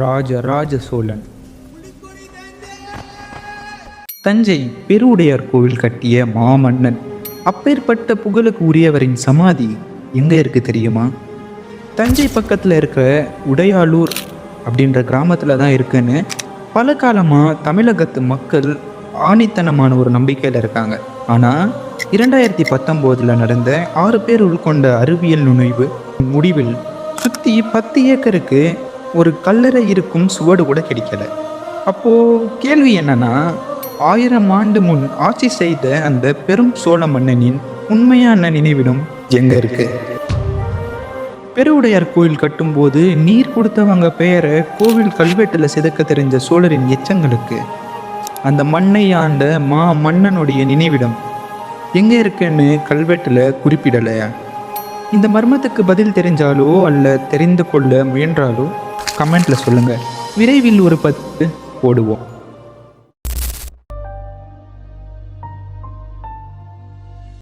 ராஜராஜ சோழன். தஞ்சை பெருவுடையார் கோவில் கட்டிய மாமன்னன். அப்பேற்பட்ட புகழுக்கு உரியவரின் சமாதி எங்க இருக்கு தெரியுமா? தஞ்சை பக்கத்தில் இருக்கிற உடையாளூர் அப்படின்ற கிராமத்தில் தான் இருக்குன்னு பல காலமாக தமிழகத்து மக்கள் ஆணித்தனமான ஒரு நம்பிக்கையில் இருக்காங்க. ஆனால் 2019 நடந்த 6 பேர் உள்கொண்ட அறிவியல் நுழைவு முடிவில் சுற்றி 10 ஏக்கருக்கு ஒரு கல்லறை இருக்கும் சுவடு கூட கிடைக்கல. அப்போது கேள்வி என்னன்னா, 1000 ஆண்டு முன் ஆட்சி செய்த அந்த பெரும் சோழ மன்னனின் உண்மையான நினைவிடம் எங்க இருக்கு? பெருவுடையார் கோயில் கட்டும்போது நீர் கொடுத்தவங்க பெயரை கோவில் கல்வெட்டில் சிதைக்க தெரிஞ்ச சோழரின் எச்சங்களுக்கு அந்த மண்ணை ஆண்ட மன்னனுடைய நினைவிடம் எங்க இருக்குன்னு கல்வெட்டில் குறிப்பிடலையா? இந்த மர்மத்துக்கு பதில் தெரிஞ்சாலோ அல்ல தெரிந்து கொள்ள முயன்றாலோ கமெண்ட்ல சொல்லுங்க. விரைவில் ஒரு 10 போடுவோம்.